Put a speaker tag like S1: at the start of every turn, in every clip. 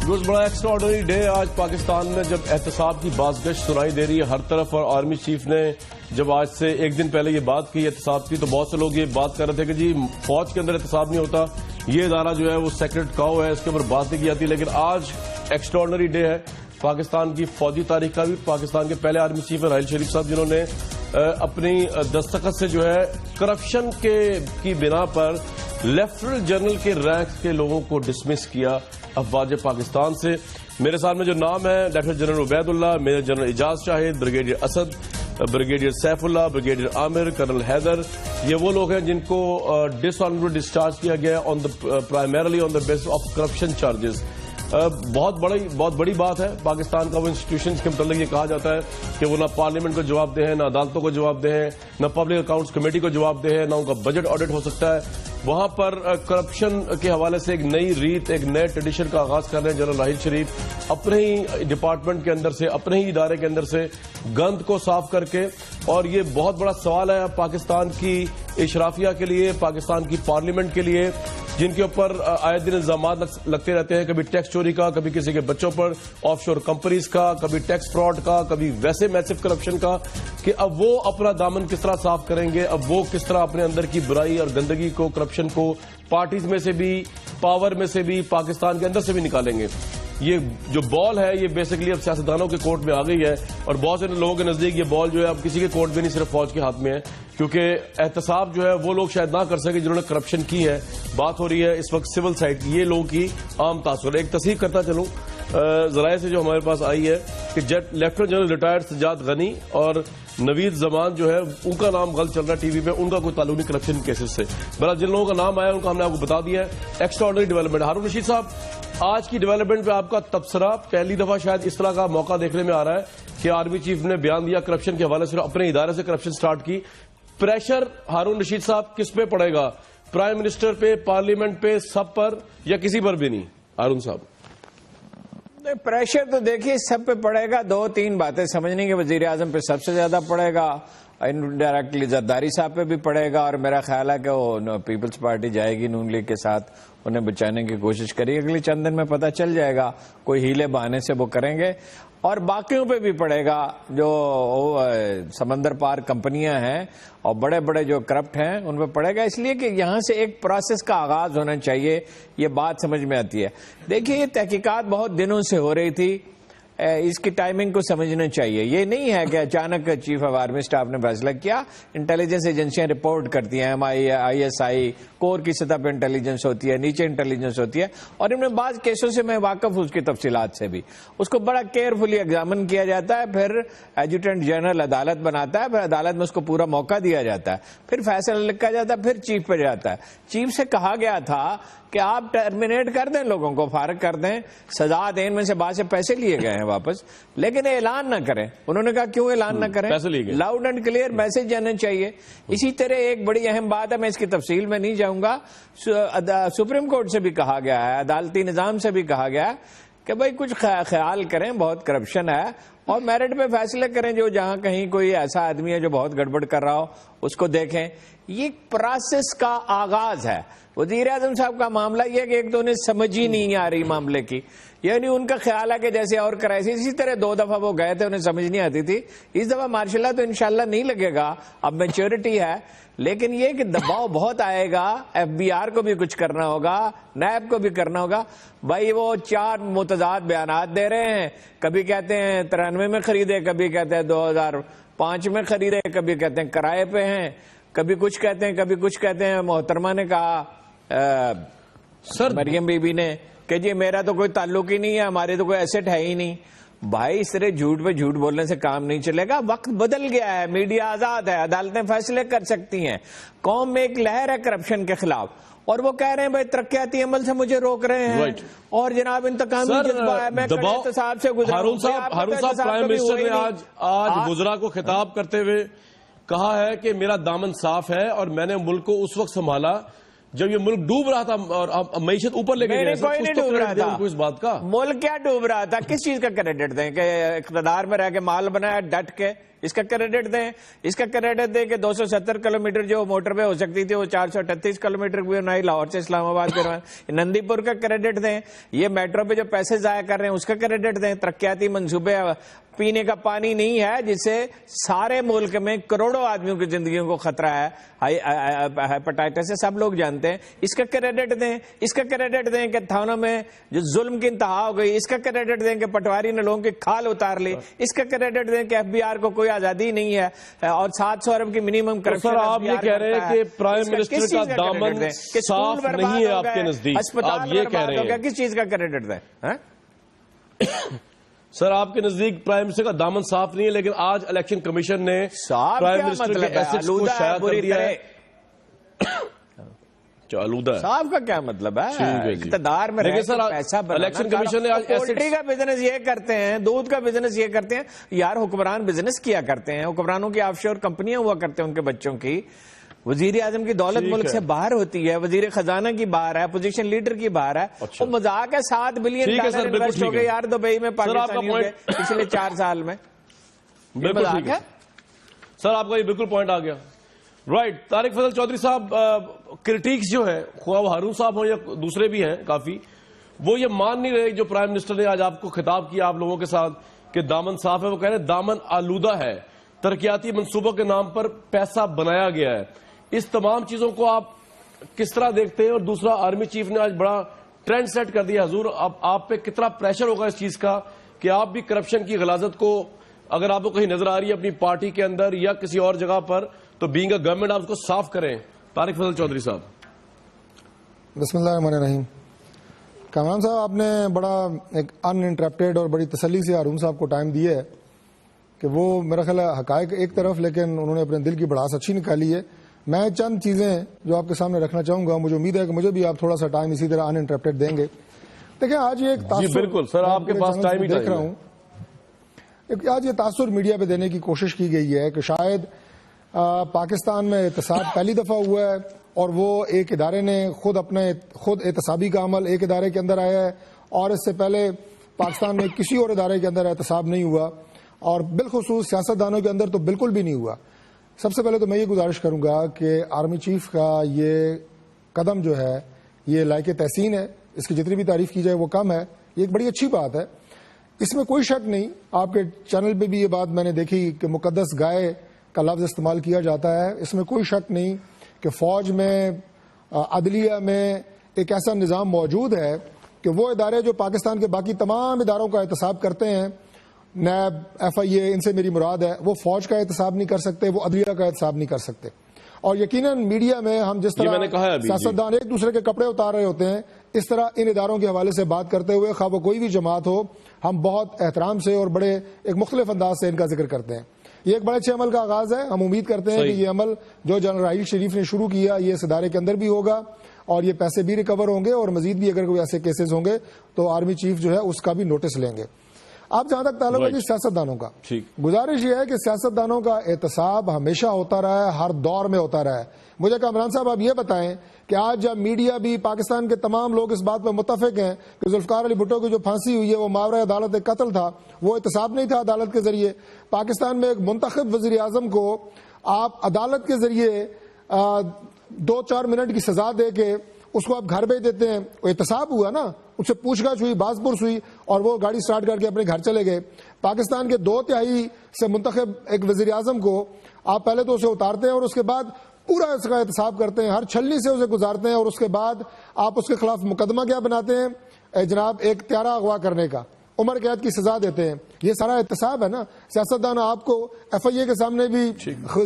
S1: روز بڑا extra ordinary day آج پاکستان میں، جب احتساب کی بازگشت سنائی دے رہی ہے ہر طرف، اور آرمی چیف نے جب آج سے ایک دن پہلے یہ بات کی احتساب کی، تو بہت سے لوگ یہ بات کر رہے تھے کہ جی فوج کے اندر احتساب نہیں ہوتا، یہ ادارہ جو ہے وہ سیکرٹ کاؤ ہے، اس کے اوپر بات نہیں کی جاتی. لیکن آج ایکسٹرا آرڈنری ڈے ہے پاکستان کی فوجی تاریخ کا بھی. پاکستان کے پہلے آرمی چیف ہیں راحیل شریف صاحب، جنہوں نے اپنی دستخط سے جو ہے کرپشن کی بنا پر لیفٹننٹ جنرل کے رینک کے لوگوں کو ڈسمس کیا افواج پاکستان سے. میرے ساتھ میں جو نام ہے لیفٹننٹ جنرل عبید اللہ، میجر جنرل اعجاز شاہد، brigadier Asad, brigadier Saif Ullah, brigadier عامر، کرنل حیدر، یہ وہ لوگ ہیں جن کو ڈس آنریبل ڈسچارج کیا گیا primarily on the base of corruption charges. بہت بڑی بات ہے. پاکستان کا وہ انسٹیٹیوشنز کے متعلق یہ کہا جاتا ہے کہ وہ نہ پارلیمنٹ کو جواب دہ ہیں، نہ عدالتوں کو جواب دہ ہیں، نہ پبلک اکاؤنٹس کمیٹی کو جواب دہ ہے، نہ ان کا بجٹ آڈٹ ہو سکتا ہے. وہاں پر کرپشن کے حوالے سے ایک نئی ریت، ایک نئے ٹریڈیشن کا آغاز کر رہے ہیں جنرل راحیل شریف، اپنے ہی ڈپارٹمنٹ کے اندر سے، اپنے ہی ادارے کے اندر سے گند کو صاف کر کے. اور یہ بہت بڑا سوال ہے پاکستان کی اشرافیہ کے لیے، پاکستان کی پارلیمنٹ کے لیے، جن کے اوپر آئے دن الزامات لگتے رہتے ہیں، کبھی ٹیکس چوری کا، کبھی کسی کے بچوں پر آف شور کمپنیز کا، کبھی ٹیکس فراڈ کا، کبھی ویسے میسو کرپشن کا، کہ اب وہ اپنا دامن کس طرح صاف کریں گے، اب وہ کس طرح اپنے اندر کی برائی اور گندگی کو، کرپشن کو پارٹیز میں سے بھی، پاور میں سے بھی، پاکستان کے اندر سے بھی نکالیں گے. یہ جو بال ہے یہ بیسیکلی اب سیاستدانوں کے کورٹ میں آ گئی ہے، اور بہت سے لوگوں کے نزدیک یہ بال جو ہے اب کسی کے کورٹ میں نہیں، صرف فوج کے ہاتھ میں ہے، کیونکہ احتساب جو ہے وہ لوگ شاید نہ کر سکے جنہوں نے کرپشن کی ہے. بات ہو رہی ہے اس وقت سول سائڈ کی، یہ لوگوں کی عام تاثر. ایک تصحیح کرتا چلوں ذرائع سے جو ہمارے پاس آئی ہے کہ لیفٹننٹ جنرل ریٹائرڈ سجاد غنی اور نوید زمان جو ہے ان کا نام غلط چل رہا ہے ٹی وی پہ، ان کا کوئی تعلق نہیں کرپشن کیسز سے. بہرحال جن لوگوں کا نام آیا ان کا ہم نے آپ کو بتا دیا ہے. Extraordinary development. Haroon Rashid صاحب، آج کی ڈیولپمنٹ پہ آپ کا تبصرہ. پہلی دفعہ شاید اس طرح کا موقع دیکھنے میں آ رہا ہے کہ آرمی چیف نے بیان دیا کرپشن کے حوالے سے، اپنے ادارے سے کرپشن سٹارٹ کی. پریشر ہارون رشید صاحب کس پہ پڑے گا؟ پرائم منسٹر پہ، پارلیمنٹ پہ، سب پر، یا کسی پر بھی نہیں؟ ہارون صاحب
S2: پریشر تو دیکھیے سب پہ پڑے گا. دو تین باتیں سمجھنے کے، وزیر اعظم پہ سب سے زیادہ پڑے گا، انڈائریکٹلی زرداری صاحب پہ بھی پڑے گا، اور میرا خیال ہے کہ وہ پیپلز پارٹی جائے گی نون لیگ کے ساتھ انہیں بچانے کی کوشش کرے گی. اگلے چند دن میں پتہ چل جائے گا، کوئی ہیلے بہانے سے وہ کریں گے. اور باقیوں پہ بھی پڑے گا جو سمندر پار کمپنیاں ہیں اور بڑے بڑے جو کرپٹ ہیں ان پہ پڑے گا. اس لیے کہ یہاں سے ایک پروسیس کا آغاز ہونا چاہیے، یہ بات سمجھ میں آتی ہے. دیکھیے یہ تحقیقات بہت دنوں سے ہو رہی تھی، اس کی ٹائمنگ کو سمجھنا چاہیے. یہ نہیں ہے کہ اچانک چیف آف آرمی اسٹاف نے فیصلہ کیا. انٹیلیجنس ایجنسیاں رپورٹ کرتی ہیں، ISI کور کی سطح پہ انٹیلیجنس ہوتی ہے، نیچے انٹیلیجنس ہوتی ہے، اور ان میں بعض کیسوں سے میں واقف ہوں اس کی تفصیلات سے بھی. اس کو بڑا کیئرفلی ایگزامن کیا جاتا ہے، پھر ایڈجوٹنٹ جنرل عدالت بناتا ہے، پھر عدالت میں اس کو پورا موقع دیا جاتا ہے، پھر فیصلہ لکھا جاتا ہے، پھر چیف پہ جاتا ہے. چیف سے کہا گیا تھا کہ آپ ٹرمینیٹ کر دیں، لوگوں کو فارغ کر دیں، سزا دیں، ان میں سے بعض سے پیسے لیے گئے ہیں واپس، لیکن اعلان نہ کریں. انہوں نے کہا کیوں اعلان نہ کریں؟ لاؤڈ اینڈ کلیئر میسج جانا چاہیے. اسی طرح ایک بڑی اہم بات ہے، میں اس کی تفصیل میں نہیں جاؤں گا، سپریم کورٹ سے بھی کہا گیا ہے، عدالتی نظام سے بھی کہا گیا ہے کہ بھائی کچھ خیال کریں، بہت کرپشن ہے، اور میرٹ پہ فیصلے کریں. جو جہاں کہیں کوئی ایسا آدمی ہے جو بہت گڑبڑ کر رہا ہو اس کو دیکھیں. یہ پروسیس کا آغاز ہے. وزیر اعظم صاحب کا معاملہ یہ کہ ایک تو انہیں سمجھ ہی نہیں آ رہی معاملے کی، یعنی ان کا خیال ہے کہ جیسے اور کرائسس، اسی طرح 2 دفعہ وہ گئے تھے انہیں سمجھ نہیں آتی تھی. اس دفعہ ماشاءاللہ تو انشاءاللہ نہیں لگے گا، اب میچورٹی ہے. لیکن یہ کہ دباؤ بہت آئے گا، FBR کو بھی کچھ کرنا ہوگا، نیب کو بھی کرنا ہوگا. بھائی وہ 4 متضاد بیانات دے رہے ہیں، کبھی کہتے ہیں 93 میں خریدے، کبھی کہتے ہیں 2005 میں خریدے، کبھی کہتے ہیں کرائے پہ ہیں، کبھی کچھ کہتے ہیں، کبھی کچھ کہتے ہیں. محترمہ نے کہا مریم بی بی نے کہ جی میرا تو کوئی تعلق ہی نہیں ہے، ہمارے تو کوئی ایسٹ ہے ہی نہیں. بھائی اس طرح جھوٹ پہ جھوٹ بولنے سے کام نہیں چلے گا. وقت بدل گیا ہے، میڈیا آزاد ہے، عدالتیں فیصلے کر سکتی ہیں. قوم میں ایک لہر ہے کرپشن کے خلاف، اور وہ کہہ رہے ہیں بھائی ترقیاتی عمل سے مجھے روک رہے ہیں، اور جناب انتقامی جذبہ ہے، میں کڑے احتساب سے گزرا ہوں.
S1: ہارون صاحب، پرائم منسٹر نے آج وزراء کو خطاب کرتے ہوئے کہا ہے کہ میرا دامن صاف ہے، اور میں نے ملک کو اس وقت سنبھالا جب یہ ملک ڈوب رہا تھا اور معیشت اوپر لے کے گیا.
S2: کوئی نہیں ڈوب رہا تھا
S1: اس بات کا.
S2: ملک کیا ڈوب رہا تھا؟ کس چیز کا کریڈٹ دیں کہ اقتدار میں رہ کے مال بنایا ڈٹ کے؟ اس کا کریڈٹ دیں, اس کا کریڈٹ دیں کہ 270 کلومیٹر جو موٹر وے ہو سکتی تھی وہ 438 کلومیٹر بھی بنائی لاہور سے اسلام آباد کے. نندی پور کا کریڈٹ دیں, یہ میٹرو پہ جو پیسے ضائع کر رہے ہیں اس کا کریڈٹ دیں. ترقیاتی منصوبے, پینے کا پانی نہیں ہے جس سے سارے ملک میں کروڑوں آدمیوں کی زندگیوں کو خطرہ ہے, ہیپاٹائٹس سے سب لوگ جانتے ہیں, اس کا کریڈٹ دیں. اس کا کریڈٹ دیں کہ تھانوں میں جو ظلم کی انتہا ہو گئی, اس کا کریڈٹ دیں کہ پٹواری نے لوگوں کی کھال اتار لی, اس کا کریڈٹ دیں کہ ایف بی آر کو کوئی آزادی نہیں ہے اور 700 ارب کی منیمم کرپشن.
S1: سر آپ یہ کہہ رہے ہیں کہ پرائم منسٹر کا دامن صاف نہیں ہے آپ کے نزدیک, آپ یہ کہہ رہے ہیں,
S2: کس چیز کا کریڈٹ دیں؟
S1: سر آپ کے نزدیک پرائم منسٹر کا دامن صاف نہیں ہے, لیکن آج الیکشن کمیشن نے پرائم منسٹر کے ایسٹس کو شائع کر دیا ہے. آلودہ ہے,
S2: صاف کا کیا مطلب ہے؟ اقتدار میں رہ کے پیسہ
S1: الیکشن کمیشن نے
S2: پولٹری کا بزنس یہ کرتے ہیں, دودھ کا بزنس یہ کرتے ہیں. یار حکمران بزنس کیا کرتے ہیں, حکمرانوں کی آف شور کمپنیاں ہوا کرتے ہیں ان کے بچوں کی. وزیر اعظم کی دولت ملک سے باہر ہوتی ہے, وزیر خزانہ کی باہر ہے, اپوزیشن لیڈر کی باہر ہے. وہ مذاق ہے, $7 بلین انویسٹ ہو گئے یار دبئی میں پاکستانیوں کے پچھلے 4 سال میں.
S1: بالکل ہے سر, آپ کا یہ بالکل پوائنٹ آ گیا. رائٹ, طارق فضل چودھری صاحب, کرٹیکس جو ہے خواہ وہ ہارون صاحب ہوں یا دوسرے بھی ہیں کافی, وہ یہ مان نہیں رہے جو پرائم منسٹر نے آج آپ کو خطاب کیا آپ لوگوں کے ساتھ کہ دامن صاف ہے. وہ کہہ رہے ہیں دامن آلودہ ہے, ترقیاتی منصوبوں کے نام پر پیسہ بنایا گیا ہے. اس تمام چیزوں کو آپ کس طرح دیکھتے ہیں؟ اور دوسرا, آرمی چیف نے آج بڑا ٹرینڈ سیٹ کر دیا. حضور اب آپ پہ کتنا پریشر ہوگا اس چیز کا کہ آپ بھی کرپشن کی غلاظت کو, اگر آپ کو کہیں نظر آ رہی ہے اپنی پارٹی کے اندر یا کسی اور جگہ پر, تو بینگ اے گورنمنٹ آپ اس کو صاف کریں. طارق فضل چودھری صاحب.
S3: بسم اللہ الرحمن الرحیم. کامران صاحب, آپ نے بڑا ایک ان انٹرپٹیڈ اور بڑی تسلی سے ہارون صاحب کو ٹائم دیا ہے کہ وہ میرا خیال ہے حقائق ایک طرف, لیکن انہوں نے اپنے دل کی بڑاس اچھی نکالی ہے. میں چند چیزیں جو آپ کے سامنے رکھنا چاہوں گا, مجھے امید ہے کہ مجھے بھی آپ تھوڑا سا ٹائم اسی طرح ان انٹرپٹیڈ دیں گے. دیکھیں آج یہ ایک تاثر,
S1: بالکل سر آپ کے پاس ٹائم ہی
S3: دیکھ رہا ہوں, آج یہ تاثر میڈیا پہ دینے کی کوشش کی گئی ہے کہ شاید پاکستان میں احتساب پہلی دفعہ ہوا ہے اور وہ ایک ادارے نے خود احتسابی کا عمل ایک ادارے کے اندر آیا ہے, اور اس سے پہلے پاکستان میں کسی اور ادارے کے اندر احتساب نہیں ہوا, اور بالخصوص سیاستدانوں کے اندر تو بالکل بھی نہیں ہوا. سب سے پہلے تو میں یہ گزارش کروں گا کہ آرمی چیف کا یہ قدم جو ہے یہ لائق تحسین ہے, اس کی جتنی بھی تعریف کی جائے وہ کم ہے. یہ ایک بڑی اچھی بات ہے, اس میں کوئی شک نہیں. آپ کے چینل پہ بھی یہ بات میں نے دیکھی کہ مقدس گائے کا لفظ استعمال کیا جاتا ہے. اس میں کوئی شک نہیں کہ فوج میں, عدلیہ میں ایک ایسا نظام موجود ہے کہ وہ ادارے جو پاکستان کے باقی تمام اداروں کا احتساب کرتے ہیں, نیب, ایف آئی اے, ان سے میری مراد ہے, وہ فوج کا احتساب نہیں کر سکتے, وہ عدلیہ کا احتساب نہیں کر سکتے. اور یقیناً میڈیا میں ہم جس طرح سیاستدان ایک دوسرے کے کپڑے اتار رہے ہوتے ہیں, اس طرح ان اداروں کے حوالے سے بات کرتے ہوئے, خواہ وہ کوئی بھی جماعت ہو, ہم بہت احترام سے اور بڑے ایک مختلف انداز سے ان کا ذکر کرتے ہیں. یہ ایک بڑے اچھے عمل کا آغاز ہے. ہم امید کرتے ہیں کہ یہ عمل جو جنرل راحیل شریف نے شروع کیا یہ اس ادارے کے اندر بھی ہوگا, اور یہ پیسے بھی ریکور ہوں گے, اور مزید بھی اگر کوئی ایسے کیسز ہوں گے تو آرمی چیف جو ہے اس کا بھی نوٹس لیں گے. آپ جہاں تک تعلق ہے سیاستدانوں کا, گزارش یہ ہے کہ سیاستدانوں کا احتساب ہمیشہ ہوتا رہا ہے, ہر دور میں ہوتا رہا ہے. مجھے کامران صاحب آپ یہ بتائیں کہ آج جب میڈیا بھی, پاکستان کے تمام لوگ اس بات پر متفق ہیں کہ ذوالفقار علی بھٹو کی جو پھانسی ہوئی ہے وہ ماورا عدالت ایک قتل تھا, وہ احتساب نہیں تھا عدالت کے ذریعے. پاکستان میں ایک منتخب وزیر اعظم کو آپ عدالت کے ذریعے 2-4 منٹ کی سزا دے کے اس کو آپ گھر بھیج دیتے ہیں, وہ احتساب ہوا نا, اس سے پوچھ گچھ ہوئی, باز پرس ہوئی, اور وہ گاڑی سٹارٹ کر کے اپنے گھر چلے گئے. پاکستان کے 2/3 سے منتخب ایک وزیر اعظم کو آپ پہلے تو اسے اتارتے ہیں اور اس کے بعد پورا اس کا احتساب کرتے ہیں, ہر چھلنی سے اسے گزارتے ہیں, اور اس کے بعد آپ اس کے خلاف مقدمہ کیا بناتے ہیں جناب, ایک تیارہ اغوا کرنے کا, عمر قید کی سزا دیتے ہیں. یہ سارا احتساب ہے نا. سیاستدان آپ کو ایف آئی اے کے سامنے بھی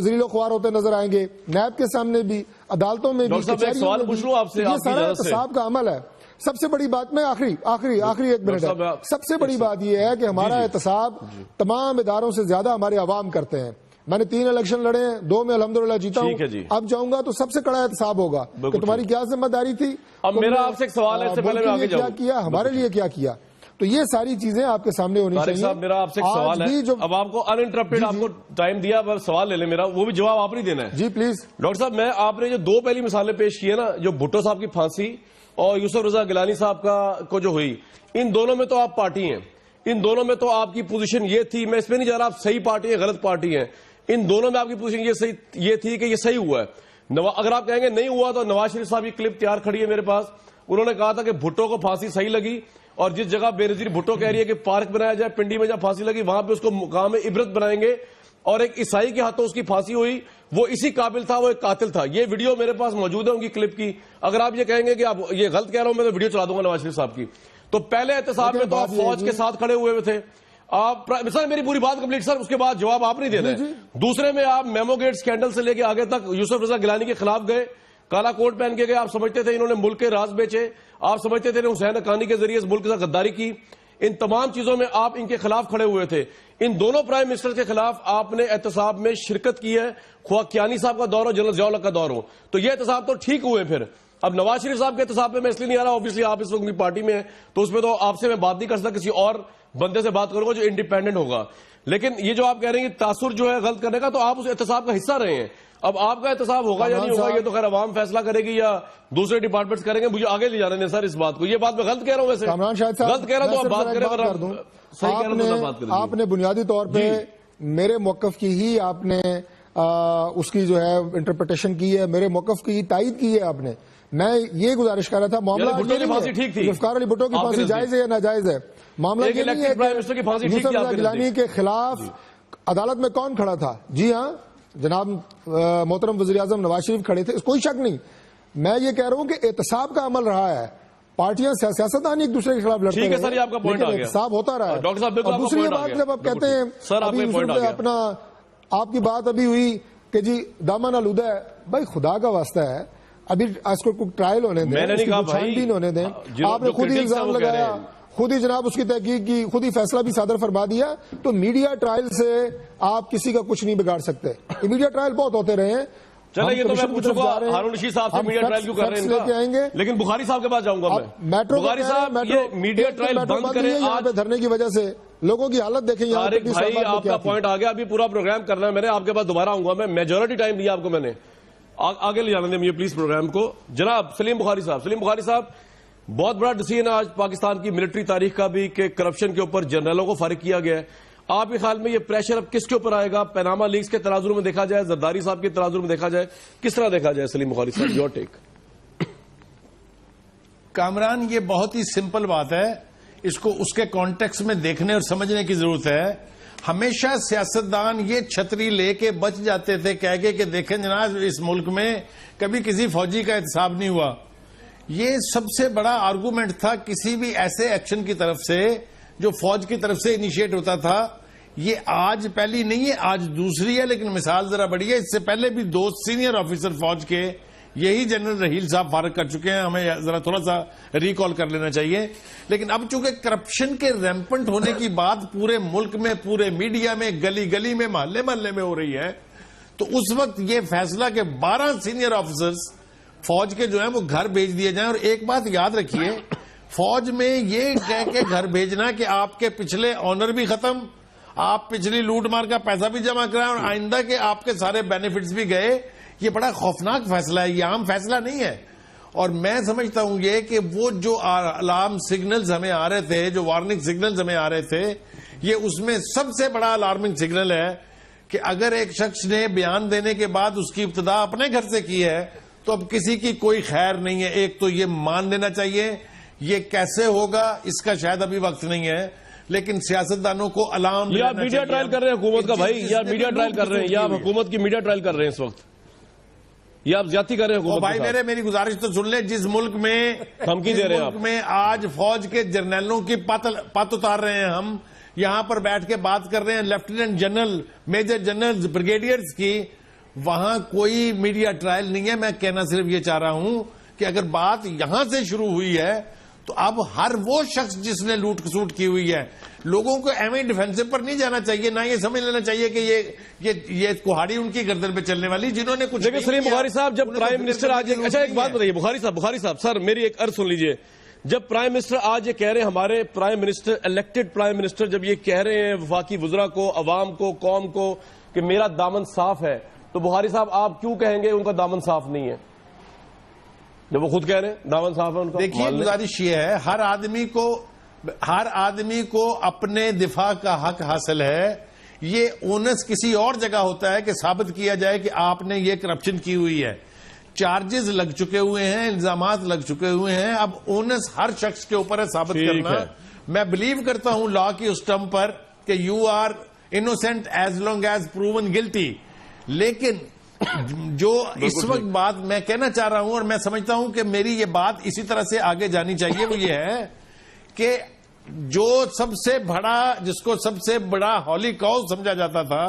S3: ذلیل و خوار ہوتے نظر آئیں گے, نیب کے سامنے بھی, عدالتوں میں بھی, یہ سارا احتساب کا عمل ہے. سب سے بڑی بات میں آخری 1 منٹ ہے, سب سے بڑی بات یہ ہے کہ ہمارا احتساب تمام اداروں سے زیادہ ہمارے عوام کرتے ہیں. میں نے 3 الیکشن لڑے ہیں, 2 میں الحمدللہ جیتا ہوں, اب جاؤں گا تو سب سے کڑا احتساب ہوگا کہ تمہاری کیا ذمہ داری تھی,
S1: اب میرا آپ سے ایک سوال ہے, اس سے پہلے میں آگے جاؤں,
S3: کیا کیا ہمارے لیے, کیا کیا. تو یہ ساری چیزیں آپ کے سامنے ہونی چاہیے.
S1: صاحب میرا آپ سے ایک سوال ہے, اب آپ کو ان انٹرپٹیڈ آپ کو ٹائم دیا, اب سوال لے لیں میرا, وہ بھی جواب آپ نہیں دینا ہے.
S3: جی پلیز.
S1: ڈاکٹر صاحب, میں آپ نے جو 2 پہلی مثالیں پیش کی ہے نا, جو بھٹو صاحب کی پھانسی اور یوسف رضا گیلانی صاحب کو جو ہوئی, ان دونوں میں تو آپ پارٹی ہیں, ان دونوں میں تو آپ کی پوزیشن یہ تھی, میں اس میں نہیں جا رہا آپ صحیح پارٹی ہیں غلط پارٹی ہیں, ان دونوں میں آپ کی پوزیشن یہ تھی کہ یہ صحیح ہوا ہے. اگر آپ کہیں گے نہیں ہوا تو نواز شریف صاحب کی کلپ تیار کھڑی ہے میرے پاس, انہوں نے کہا تھا کہ بھٹو کو پھانسی صحیح لگی, اور جس جگہ بے نظیر بھٹو کہہ رہی ہے کہ پارک بنایا جائے پنڈی میں جہاں پھانسی لگی وہاں پہ اس کو مقام عبرت بنائیں گے, اور ایک عیسائی کے ہاتھوں اس کی پھانسی ہوئی, وہ اسی قابل تھا, وہ ایک قاتل تھا. یہ ویڈیو میرے پاس موجود ہے ان کی کلپ کی. اگر آپ یہ کہیں گے کہ آپ یہ غلط کہہ رہا ہوں میں تو ویڈیو چلا دوں گا نواز شریف صاحب کی. تو پہلے احتساب میں تو آپ فوج کے ساتھ کھڑے ہوئے تھے, آپ سر میری پوری بات کمپلیٹ سر, اس کے بعد جواب آپ نہیں دے رہے. دوسرے میں آپ میمو گیٹ سکینڈل سے لے کے آگے تک یوسف رضا گیلانی کے خلاف گئے, کالا کوٹ پہن کے گئے. آپ سمجھتے تھے انہوں نے ملک کے راز بیچے, آپ سمجھتے تھے حسین حقانی کے ذریعے اس ملک کے ساتھ غداری کی. ان تمام چیزوں میں آپ ان کے خلاف کھڑے ہوئے تھے. ان دونوں پرائم منسٹر کے خلاف آپ نے احتساب میں شرکت کی ہے, خواہ کیانی صاحب کا دور ہو جنرل ضیاء الحق کا دور ہو. تو یہ احتساب تو ٹھیک ہوئے. پھر اب نواز شریف صاحب کے احتساب میں اس لیے نہیں آ رہا, اوبیسلی آپ اس وقت کی پارٹی میں ہیں تو اس میں تو آپ سے میں بات نہیں کر سکتا, کسی اور بندے سے بات کروں گا جو انڈیپینڈنٹ ہوگا. لیکن یہ جو آپ کہہ رہے ہیں تاثر جو ہے غلط کرنے کا, تو آپ اس احتساب کا حصہ رہے ہیں. اب آپ کا احتساب ہوگا یا نہیں ہوگا یہ تو خیر عوام فیصلہ کرے گی یا دوسرے ڈپارٹمنٹس کریں گے. مجھے آگے لے جانے دیں سر اس بات کو. یہ بات میں غلط کہہ رہا ہوں, ویسے
S3: کامران شاہد صاحب
S1: غلط کہہ رہا ہوں تو آپ بات کریں, صحیح کہہ رہا ہوں تو بات کریں.
S3: آپ نے بنیادی طور پہ میرے موقف کی ہی آپ نے اس کی جو ہے انٹرپریٹیشن کی ہے, میرے موقف کی تائید کی ہے آپ نے. میں یہ گزارش کر رہا تھا معاملہ ذوالفقار علی بھٹو کی پھانسی جائز ہے یا ناجائز ہے. معاملہ یہ نہیں ہے کہ یوسف رضا گیلانی کے خلاف عدالت میں کون کھڑا تھا. جی ہاں جناب محترم وزیر اعظم نواز شریف کھڑے تھے, اس کوئی شک نہیں. میں یہ کہہ رہا ہوں کہ احتساب کا عمل رہا ہے, پارٹیاں سیاستدان ایک دوسرے کے خلاف لڑتے ہیں, لیکن احتساب ہوتا رہا ہے. اور دوسری بات جب آپ کہتے ہیں اپنا آپ کی بات ابھی ہوئی کہ جی دامن آلودہ ہے, بھائی خدا کا واسطہ ہے ابھی اس کو ٹرائل ہونے دیں, چھان بین ہونے دیں. آپ نے خود ہی الزام لگایا, خود ہی جناب اس کی تحقیق کی, خود ہی فیصلہ بھی صادر فرما دیا. تو میڈیا ٹرائل سے آپ کسی کا کچھ نہیں بگاڑ سکتے. میڈیا ٹرائل بہت ہوتے رہے ہیں.
S1: چلے یہ تو میں پوچھوں گا ہارون رشید صاحب سے میڈیا ٹرائل کیوں کر رہے ہیں
S3: آئیں گے,
S1: لیکن بخاری صاحب کے پاس جاؤں گا میں. بخاری صاحب یہ میڈیا ٹرائل بند کریں
S3: یہاں پہ دھرنے کی وجہ سے لوگوں کی حالت دیکھیں.
S1: طارق بھائی آپ کا پوائنٹ آ گیا, ابھی پورا پروگرام کرنا ہے میں نے, آپ کے پاس دوبارہ آؤں گا میں. میجورٹی ٹائم دیا آپ کو میں نے, آگے لے جانے دیں مجھے پلیز پروگرام کو. جناب سلیم بخاری صاحب بہت بڑا ڈیسیژن آج پاکستان کی ملٹری تاریخ کا بھی کہ کرپشن کے اوپر جنرلوں کو فارغ کیا گیا ہے. آپ کے خیال میں یہ پریشر اب کس کے اوپر آئے گا؟ پیناما لیکس کے تناظر میں دیکھا جائے, زرداری صاحب کے تناظر میں دیکھا جائے, کس طرح دیکھا جائے؟ سلیم بخاری صاحب یور ٹیک.
S4: کامران یہ بہت ہی سمپل بات ہے, اس کو اس کے کانٹیکس میں دیکھنے اور سمجھنے کی ضرورت ہے. ہمیشہ سیاستدان یہ چھتری لے کے بچ جاتے تھے کہہ کے کہ دیکھیں جناب اس ملک میں کبھی کسی فوجی کا احتساب نہیں ہوا. یہ سب سے بڑا آرگومنٹ تھا کسی بھی ایسے ایکشن کی طرف سے جو فوج کی طرف سے انیشیٹ ہوتا تھا. یہ آج پہلی نہیں ہے, آج دوسری ہے, لیکن مثال ذرا بڑی ہے. اس سے پہلے بھی دو سینئر آفیسر فوج کے یہی جنرل رحیل صاحب فارغ کر چکے ہیں, ہمیں ذرا تھوڑا سا ریکال کر لینا چاہیے. لیکن اب چونکہ کرپشن کے ریمپنٹ ہونے کی بات پورے ملک میں, پورے میڈیا میں, گلی گلی میں, محلے محلے میں ہو رہی ہے, تو اس وقت یہ فیصلہ کہ 12 سینئر آفیسرز فوج کے جو ہیں وہ گھر بھیج دیے جائیں. اور ایک بات یاد رکھیے, فوج میں یہ کہہ کے گھر بھیجنا کہ آپ کے پچھلے آنر بھی ختم, آپ پچھلی لوٹ مار کا پیسہ بھی جمع کرائیں اور آئندہ کے آپ کے سارے بینیفٹس بھی گئے, یہ بڑا خوفناک فیصلہ ہے, یہ عام فیصلہ نہیں ہے. اور میں سمجھتا ہوں یہ کہ وہ جو الارم سگنلز ہمیں آ رہے تھے, جو وارننگ سگنلز ہمیں آ رہے تھے, یہ اس میں سب سے بڑا الارمنگ سگنل ہے کہ اگر ایک شخص نے بیان دینے کے بعد اس کی ابتدا اپنے گھر سے کی ہے تو اب کسی کی کوئی خیر نہیں ہے. ایک تو یہ مان لینا چاہیے. یہ کیسے ہوگا اس کا شاید ابھی وقت نہیں ہے, لیکن سیاستدانوں کو الارم
S1: یا میڈیا ٹرائل کر رہے ہیں حکومت کا بھائی, یا میڈیا ٹرائل کر رہے ہیں, یا آپ حکومت کی میڈیا ٹرائل کر رہے ہیں اس وقت, یا آپ زیادتی کر رہے ہیں حکومت.
S4: بھائی میری گزارش تو سن لیں. جس ملک میں
S1: دھمکی دے رہے ہیں آپ,
S4: میں آج فوج کے جرنیلوں کی پت اتار رہے ہیں, ہم یہاں پر بیٹھ کے بات کر رہے ہیں lieutenant general, major general, brigadiers کی, وہاں کوئی میڈیا ٹرائل نہیں ہے. میں کہنا صرف یہ چاہ رہا ہوں کہ اگر بات یہاں سے شروع ہوئی ہے تو اب ہر وہ شخص جس نے لوٹ کسوٹ کی ہوئی ہے, لوگوں کو ایویں ڈیفینسو پر نہیں جانا چاہیے, نہ یہ سمجھ لینا چاہیے کہ یہ کوہاڑی ان کی گردن پہ چلنے والی جنہوں نے کچھ.
S1: لیکن سلیم بخاری صاحب جب پرائم منسٹر آج, اچھا ایک بات بتائیے بخاری صاحب سر میری ایک عرض سن لیجئے, جب پرائم منسٹر آج یہ کہہ رہے ہیں, ہمارے prime minister elected prime minister جب یہ کہہ رہے ہیں وفاقی وزراء کو, عوام کو, قوم کو کہ میرا دامن صاف ہے, تو بخاری صاحب آپ کیوں کہیں گے ان کا دامن صاف نہیں ہے جب وہ خود کہہ رہے ہیں دامن صاف ہے ان کا؟
S4: دیکھیے گزارش یہ ہے, ہر آدمی کو ہر آدمی کو اپنے دفاع کا حق حاصل ہے. یہ اونس کسی اور جگہ ہوتا ہے کہ ثابت کیا جائے کہ آپ نے یہ کرپشن کی ہوئی ہے. چارجز لگ چکے ہوئے ہیں, الزامات لگ چکے ہوئے ہیں, اب اونس ہر شخص کے اوپر ہے ثابت کرنا. میں بلیو کرتا ہوں لا کی اس ٹرم پر کہ you are innocent as long as proven guilty. لیکن جو اس وقت بات میں کہنا چاہ رہا ہوں اور میں سمجھتا ہوں کہ میری یہ بات اسی طرح سے آگے جانی چاہیے, وہ یہ ہے کہ جو سب سے بڑا, جس کو سب سے بڑا ہولی کاز سمجھا جاتا تھا,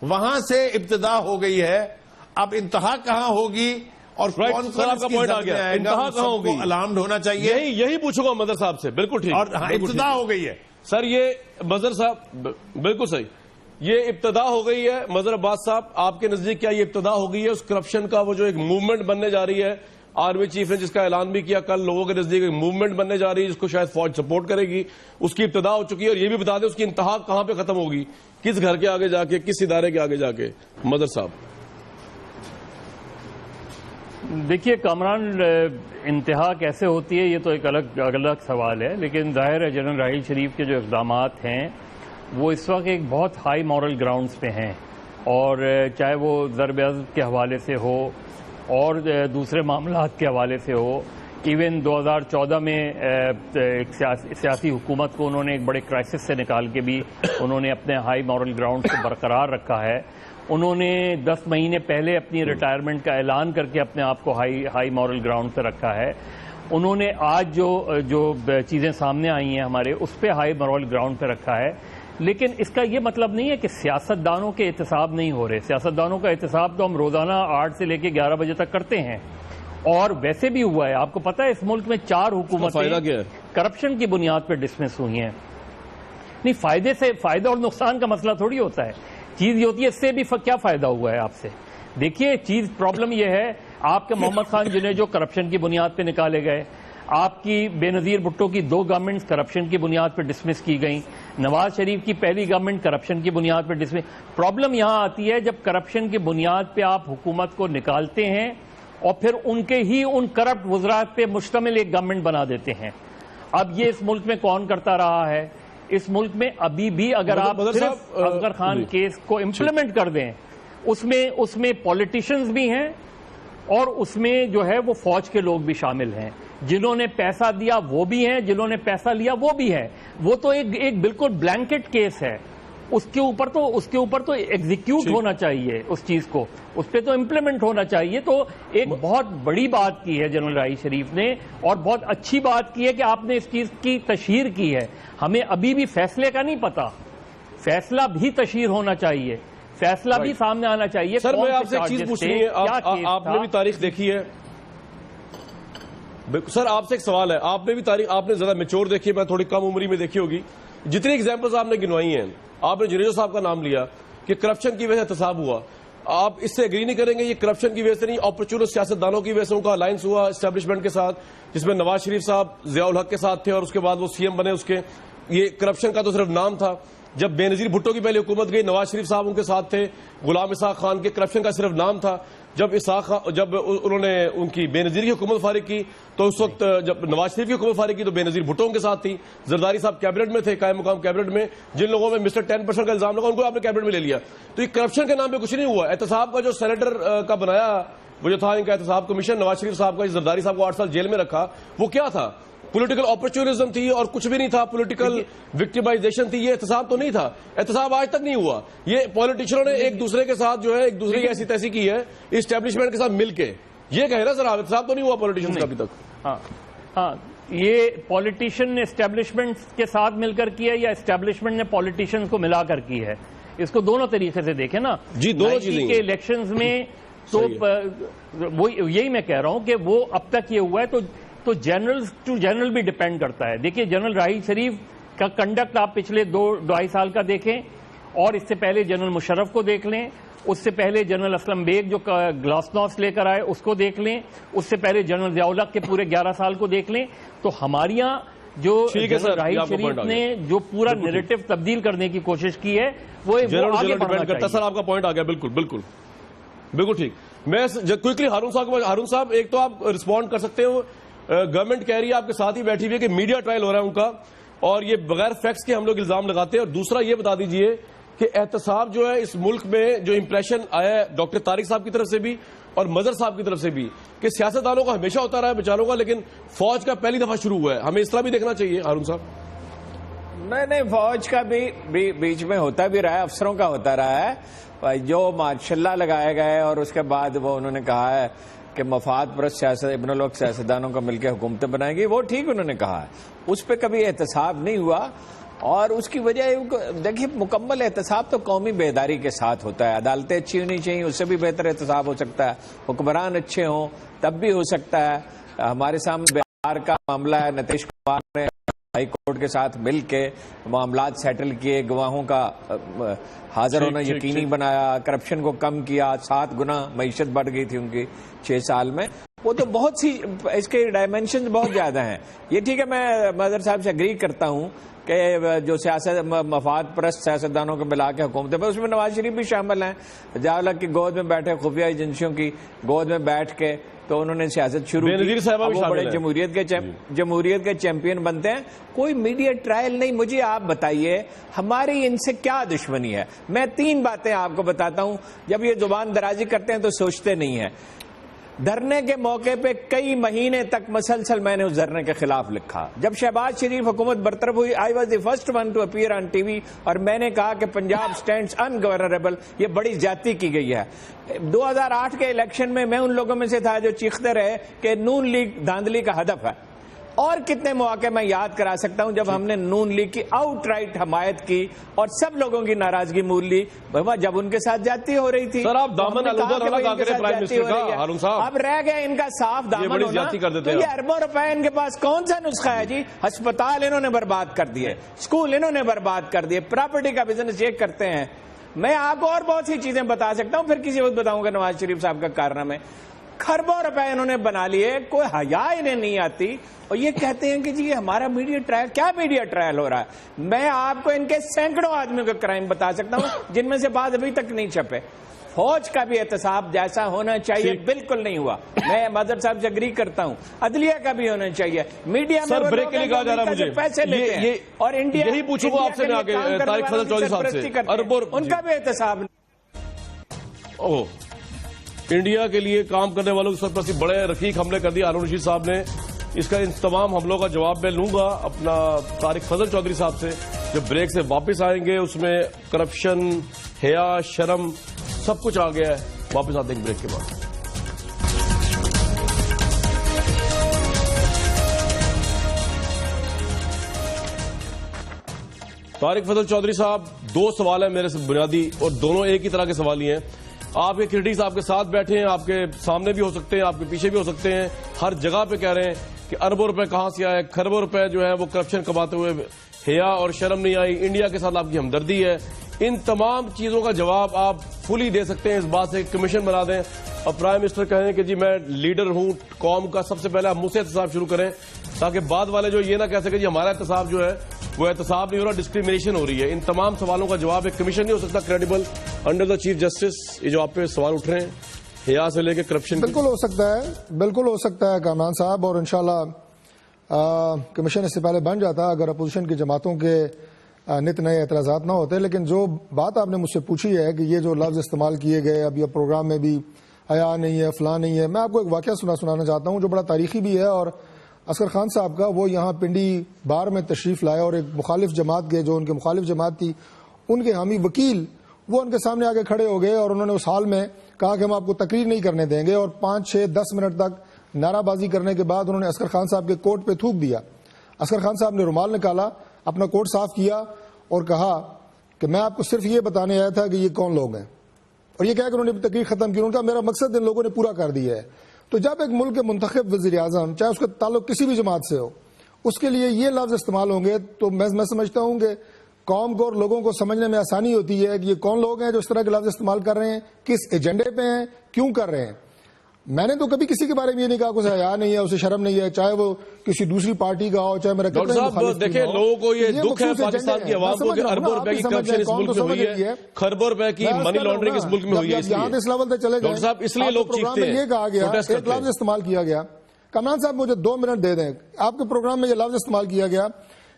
S4: وہاں سے ابتدا ہو گئی ہے. اب انتہا کہاں ہوگی اور کون کون اس کی زد میں آئے گا, سب کو الارمڈ ہونا چاہیے.
S1: یہی پوچھوں گا مظہر صاحب سے. بالکل ٹھیک,
S4: اور ابتدا ہو گئی ہے
S1: سر. یہ مظہر صاحب بالکل صحیح, یہ ابتدا ہو گئی ہے. مظہر عباس صاحب, آپ کے نزدیک کیا یہ ابتدا ہو گئی ہے اس کرپشن کا, وہ جو ایک موومنٹ بننے جا رہی ہے, آرمی چیف نے جس کا اعلان بھی کیا کل, لوگوں کے نزدیک ایک موومنٹ بننے جا رہی ہے جس کو شاید فوج سپورٹ کرے گی, اس کی ابتدا ہو چکی ہے. اور یہ بھی بتا دیں اس کی انتہا کہاں پہ ختم ہوگی, کس گھر کے آگے جا کے, کس ادارے کے آگے جا کے. مظہر صاحب
S5: دیکھیے کامران, انتہا کیسے ہوتی ہے یہ تو ایک الگ سوال ہے, لیکن ظاہر ہے جنرل راحیل شریف کے جو اقدامات ہیں وہ اس وقت ایک بہت ہائی مورل گراؤنڈز پہ ہیں, اور چاہے وہ ضرب عضب کے حوالے سے ہو اور دوسرے معاملات کے حوالے سے ہو. ایون 2014 میں ایک سیاسی حکومت کو انہوں نے ایک بڑے کرائسس سے نکال کے بھی انہوں نے اپنے ہائی مورل گراؤنڈ کو برقرار رکھا ہے. انہوں نے 10 مہینے پہلے اپنی ریٹائرمنٹ کا اعلان کر کے اپنے آپ کو ہائی مورل گراؤنڈ پہ رکھا ہے. انہوں نے آج جو چیزیں سامنے آئی ہیں ہمارے, اس پہ ہائی مورل گراؤنڈ پہ رکھا ہے. لیکن اس کا یہ مطلب نہیں ہے کہ سیاستدانوں کے احتساب نہیں ہو رہے. سیاستدانوں کا احتساب تو ہم روزانہ 8 سے لے کے 11 بجے تک کرتے ہیں, اور ویسے بھی ہوا ہے. آپ کو پتا ہے اس ملک میں 4 حکومتیں کرپشن کی بنیاد پہ ڈسمس ہوئی ہیں. نہیں, فائدہ اور نقصان کا مسئلہ تھوڑی ہوتا ہے. چیز یہ ہوتی ہے اس سے بھی کیا فائدہ ہوا ہے آپ سے. دیکھیے چیز پرابلم یہ ہے, آپ کے محمد خان جنہیں جو کرپشن کی بنیاد پہ نکالے گئے, آپ کی بے نظیر بھٹو کی 2 گورنمنٹس کرپشن کی بنیاد پہ ڈسمس کی گئیں, نواز شریف کی پہلی گورنمنٹ کرپشن کی بنیاد پہ ڈسمس. پرابلم یہاں آتی ہے جب کرپشن کی بنیاد پہ آپ حکومت کو نکالتے ہیں اور پھر ان کرپٹ وزرات پہ مشتمل ایک گورنمنٹ بنا دیتے ہیں. اب یہ اس ملک میں کون کرتا رہا ہے؟ اس ملک میں ابھی بھی اگر آپ صرف افضل خان کیس کو امپلیمنٹ کر دیں, اس میں پولیٹیشنز بھی ہیں اور اس میں جو ہے وہ فوج کے لوگ بھی شامل ہیں. جنہوں نے پیسہ دیا وہ بھی ہیں, جنہوں نے پیسہ لیا وہ بھی ہیں. وہ تو ایک بالکل بلینکٹ کیس ہے. اس کے اوپر تو ایگزیکیوٹ ہونا چاہیے اس چیز کو, اس پہ تو امپلیمنٹ ہونا چاہیے. تو ایک بہت بڑی بات کی ہے جنرل راحیل شریف نے, اور بہت اچھی بات کی ہے کہ آپ نے اس چیز کی تشہیر کی ہے. ہمیں ابھی بھی فیصلے کا نہیں پتا, فیصلہ بھی تشہیر ہونا چاہیے, فیصلہ بھی سامنے آنا چاہیے.
S1: سر میں آپ سے ایک چیز پوچھنی ہے, آپ نے بھی تاریخ دیکھی ہے. سر آپ سے ایک سوال ہے, آپ نے بھی تاریخ, آپ نے زیادہ میچور دیکھی ہے, میں تھوڑی کم عمری میں دیکھی ہوگی. جتنی ایگزامپلز آپ نے گنوائی ہیں, آپ نے جنیجو صاحب کا نام لیا کہ کرپشن کی وجہ سے احتساب ہوا, آپ اس سے اگری نہیں کریں گے یہ کرپشن کی وجہ سے نہیں, اپرچونسٹ سیاستدانوں کی وجہ سے ان کا الائنس ہوا اسٹیبلشمنٹ کے ساتھ, جس میں نواز شریف صاحب ضیاء الحق کے ساتھ تھے اور اس کے بعد وہ سی ایم بنے. اس کے یہ کرپشن کا تو صرف نام تھا. جب بے نظیر بھٹو کی پہلی حکومت گئی, نواز شریف صاحب ان کے ساتھ تھے, غلام اسحاق خان کے کرپشن کا صرف نام تھا. جب انہوں نے ان کی بے نظیر کی حکومت فارغ کی تو اس وقت جب نواز شریف کی حکومت فارغ کی تو بے نظیر بھٹو ان کے ساتھ تھی. زرداری صاحب کیبنٹ میں تھے, قائم مقام کیبنٹ میں, جن لوگوں میں مسٹر 10% کا الزام لگا ان کو آپ نے کیبنٹ میں لے لیا. تو یہ کرپشن کے نام پہ کچھ نہیں ہوا. احتساب کا جو سینیٹر کا بنایا, وہ جو تھا ان کا احتساب کمیشن, نواز شریف صاحب کا, زرداری صاحب کو 8 سال جیل میں رکھا, وہ کیا تھا؟ پولیٹیکل اپرچونزم تھی اور کچھ بھی نہیں تھا, پولیٹیکل وکٹیمائزیشن تھی. یہ احتساب تو نہیں تھا, احتساب آج تک نہیں ہوا. یہ پولیٹیشنوں نے ایک دوسرے کے ساتھ جو ہے ایک دوسرے کی ایسی تیسی کی ہے اسٹیبلشمنٹ کے ساتھ مل کے. یہ کہہ رہا سر, احتساب تو نہیں ہوا پولیٹیشن کا ابھی تک.
S5: ہاں, یہ پولیٹیشین نے اسٹیبلشمنٹ کے ساتھ مل کر کیا یا اسٹیبلشمنٹ نے پولیٹیشین کو ملا کر کی ہے؟ اس کو دونوں طریقے سے دیکھیں نا.
S1: جی, دونوں چیزیں
S5: کے الیکشنز میں تو وہ یہی میں کہہ رہا ہوں کہ وہ اب تک یہ ہوا ہے تو جنرل ٹو جنرل بھی ڈیپینڈ کرتا ہے. دیکھیے جنرل راحیل شریف کا کنڈکٹ آپ پچھلے 2-2.5 سال کا دیکھیں, اور اس سے پہلے جنرل مشرف کو دیکھ لیں, اس سے پہلے جنرل اسلم بیگ جو گلاس نوس لے کر آئے اس کو دیکھ لیں, اس سے پہلے جنرل ضیاء الحق کے پورے 11 سال کو دیکھ لیں. تو ہمارے یہاں جو جنرل راحیل شریف نے جو پورا نیریٹو تبدیل کرنے کی کوشش کی ہے وہ آگے بڑھنا چاہیے.
S1: سر آپ کا پوائنٹ آ گیا, بالکل ٹھیک. میں کوئکلی ہارون صاحب ایک تو آپ رسپونڈ کر سکتے ہو. گورنمنٹ کہہ رہی ہے آپ کے ساتھ ہی بیٹھی ہوئی ہے کہ میڈیا ٹرائل ہو رہا ہے ان کا, اور یہ بغیر فیکٹس کے ہم لوگ الزام لگاتے ہیں. اور دوسرا یہ بتا دیجئے کہ احتساب جو ہے اس ملک میں جو امپریشن آیا ہے ڈاکٹر طارق صاحب کی طرف سے بھی اور مظہر صاحب کی طرف سے بھی کہ سیاستدانوں کا ہمیشہ ہوتا رہا ہے بیچاروں کا, لیکن فوج کا پہلی دفعہ شروع ہوا ہے. ہمیں اس طرح بھی دیکھنا چاہیے ہارون صاحب.
S2: نہیں, فوج کا بھی بیچ میں ہوتا بھی رہا ہے, افسروں کا ہوتا رہا ہے جو ماشاءاللہ لگائے گئے, اور اس کے بعد وہ انہوں نے کہا ہے کہ مفاد پرست ابن الوقت سیاستدانوں کو مل کے حکومتیں بنائیں گی, وہ ٹھیک انہوں نے کہا ہے, اس پہ کبھی احتساب نہیں ہوا. اور اس کی وجہ دیکھیے مکمل احتساب تو قومی بیداری کے ساتھ ہوتا ہے. عدالتیں اچھی ہونی چاہیے, اس سے بھی بہتر احتساب ہو سکتا ہے. حکمران اچھے ہوں تب بھی ہو سکتا ہے. ہمارے سامنے بہار کا معاملہ ہے, نتیش کمار نے ہائی کورٹ کے ساتھ مل کے معاملات سیٹل کیے, گواہوں کا حاضر ہونا یقینی بنایا, کرپشن کو کم کیا, 7 گنا معیشت بڑھ گئی تھی ان کی 6 سال میں. وہ تو بہت سی اس کے ڈائمینشن بہت زیادہ ہیں. یہ ٹھیک ہے, میں مظہر صاحب سے اگری کرتا ہوں کہ جو سیاست مفاد پرست سیاستدانوں کو ملا کے حکومتیں, اس میں نواز شریف بھی شامل ہیں. جاولک کی گود میں بیٹھے, خفیہ ایجنسیوں کی گود میں بیٹھ کے تو انہوں نے سیاست شروع کی. وہ بڑے جمہوریت کے چیمپئن بنتے ہیں. کوئی میڈیا ٹرائل نہیں. مجھے آپ بتائیے ہماری ان سے کیا دشمنی ہے؟ میں 3 باتیں آپ کو بتاتا ہوں. جب یہ زبان درازی کرتے ہیں تو سوچتے نہیں ہیں. دھرنے کے موقع پہ کئی مہینے تک مسلسل میں نے اس دھرنے کے خلاف لکھا. جب شہباز شریف حکومت برطرف ہوئی, I was the first one to appear on T V, اور میں نے کہا کہ پنجاب سٹینڈز انگورنریبل, یہ بڑی زیادتی کی گئی ہے. 2008 کے الیکشن میں ان لوگوں میں سے تھا جو چیختے رہے کہ نون لیگ دھاندلی کا ہدف ہے. اور کتنے مواقع میں یاد کرا سکتا ہوں جب ہم نے نون لیگ کی آؤٹ رائٹ حمایت کی اور سب لوگوں کی ناراضگی مول لی جب ان کے ساتھ جاتی ہو رہی تھی.
S1: سر آپ دامن آلودہ نہ لگا کریں پرائم منسٹر کا, ہارون صاحب.
S2: اب رہ گیا ان کا صاف دامن ہونا, تو یہ اربوں روپے ان کے پاس کون سا نسخہ ہے جی؟ ہسپتال انہوں نے برباد کر دیے, اسکول انہوں نے برباد کر دیے, پراپرٹی کا بزنس یہ کرتے ہیں. میں آپ کو اور بہت سی چیزیں بتا سکتا ہوں, پھر کسی وقت بتاؤں گا نواز شریف صاحب کا کارنامہ. خربوں روپے انہوں نے بنا لیے, کوئی حیا انہیں نہیں آتی, اور یہ کہتے ہیں کہ جی ہمارا میڈیا ٹرائل. کیا میڈیا ٹرائل ہو رہا ہے؟ میں آپ کو ان کے سینکڑوں آدمیوں کا کرائم بتا سکتا ہوں جن میں سے بعض ابھی تک نہیں چھپے. فوج کا بھی احتساب جیسا ہونا چاہیے بالکل نہیں ہوا. میں مظہر صاحب سے اگری کرتا ہوں. عدلیہ کا بھی ہونا چاہیے. میڈیا میں وہ لوگ ہیں پیسے لیتے ہیں, اور انڈیا
S1: یہی پوچھوں گا آپ سے میں آگے طارق فضل چودھری صاحب سے,
S2: ان کا بھی احتساب.
S1: انڈیا کے لیے کام کرنے والوں کی سرپرستی بڑے رقیق حملے کر دیا ہارون رشید صاحب نے. اس کا ان تمام حملوں کا جواب میں لوں گا اپنا طارق فضل چودھری صاحب سے جب بریک سے واپس آئیں گے. اس میں کرپشن, حیا, شرم سب کچھ آ گیا ہے. واپس آتے ہیں بریک کے بعد. طارق فضل چودھری صاحب, 2 سوال ہیں میرے سے بنیادی, اور دونوں ایک ہی طرح کے سوال ہی ہیں. آپ کے کرٹیکس آپ کے ساتھ بیٹھے ہیں, آپ کے سامنے بھی ہو سکتے ہیں, آپ کے پیچھے بھی ہو سکتے ہیں, ہر جگہ پہ کہہ رہے ہیں کہ اربوں روپے کہاں سے آئے, کھربوں روپے جو ہے وہ کرپشن کماتے ہوئے, حیا اور شرم نہیں آئی, انڈیا کے ساتھ آپ کی ہمدردی ہے. ان تمام چیزوں کا جواب آپ فلی دے سکتے ہیں اس بات سے کمیشن بنا دیں, اور پرائم منسٹر کہیں کہ جی میں لیڈر ہوں قوم کا, سب سے پہلے آپ مجھ سے احتساب شروع کریں, تاکہ بعد والے جو یہ نہ کہہ سکے جی ہمارا احتساب جو ہے وہ احتساب نہیں ہو رہا, ڈسکریمنیشن ہو رہی ہے. ان تمام سوالوں کا جواب ایک کمیشن نہیں ہو سکتا credible under the chief justice. یہ جو آپ پہ سوال اٹھ رہے ہیں حیا سے لے کے کرپشن,
S3: بالکل ہو سکتا ہے, بالکل ہو سکتا ہے کامران صاحب, اور انشاءاللہ کمیشن اس سے پہلے بن جاتا اگر اپوزیشن کی جماعتوں کے نت نئے اعتراضات نہ ہوتے. لیکن جو بات آپ نے مجھ سے پوچھی ہے کہ یہ جو لفظ استعمال کیے گئے, اب یہ پروگرام میں بھی حیا نہیں ہے, فلاں نہیں ہے, میں آپ کو ایک واقعہ سنانا چاہتا ہوں جو بڑا تاریخی بھی ہے. اور اصغر خان صاحب کا, وہ یہاں پنڈی بار میں تشریف لائے, اور ایک مخالف جماعت کے, جو ان کے مخالف جماعت تھی, ان کے حامی وکیل وہ ان کے سامنے آگے کھڑے ہو گئے, اور انہوں نے اس حال میں کہا کہ ہم آپ کو تقریر نہیں کرنے دیں گے, اور 5, 6, 10 منٹ تک نعرہ بازی کرنے کے بعد انہوں نے اصغر خان صاحب کے کوٹ پہ تھوک دیا. اصغر خان صاحب نے رومال نکالا, اپنا کوٹ صاف کیا, اور کہا کہ میں آپ کو صرف یہ بتانے آیا تھا کہ یہ کون لوگ ہیں, اور یہ کہہ کر انہوں نے تقریر ختم کی. ان کا میرا مقصد ان لوگوں نے پورا کر دیا ہے. تو جب ایک ملک کے منتخب وزیر اعظم, چاہے اس کا تعلق کسی بھی جماعت سے ہو, اس کے لیے یہ لفظ استعمال ہوں گے, تو میں سمجھتا ہوں کہ قوم کو اور لوگوں کو سمجھنے میں آسانی ہوتی ہے کہ یہ کون لوگ ہیں جو اس طرح کے لفظ استعمال کر رہے ہیں, کس ایجنڈے پہ ہیں, کیوں کر رہے ہیں. میں نے تو کبھی کسی کے بارے میں یہ نہیں کہا کہ اسے حیا نہیں ہے, اسے شرم نہیں ہے, چاہے وہ کسی دوسری پارٹی کا ہو, چاہے میرا
S1: ڈاکٹر صاحب دیکھیں لوگوں کو یہ دکھ ہے پاکستان کی عوام کو کہ اربوں روپے کی کرپشن اس ملک میں ہوئی ہے, کھربوں روپے کی منی لانڈرنگ اس ملک میں ہوئی ہے.
S3: یہاں اس لیول تک چلے
S1: ڈاکٹر صاحب اس لیے لوگ چیختے ہیں,
S3: یہ کہا گیا, ایک لفظ استعمال کیا گیا. کامران صاحب مجھے 2 منٹ دے دیں. آپ کے پروگرام میں یہ لفظ استعمال کیا گیا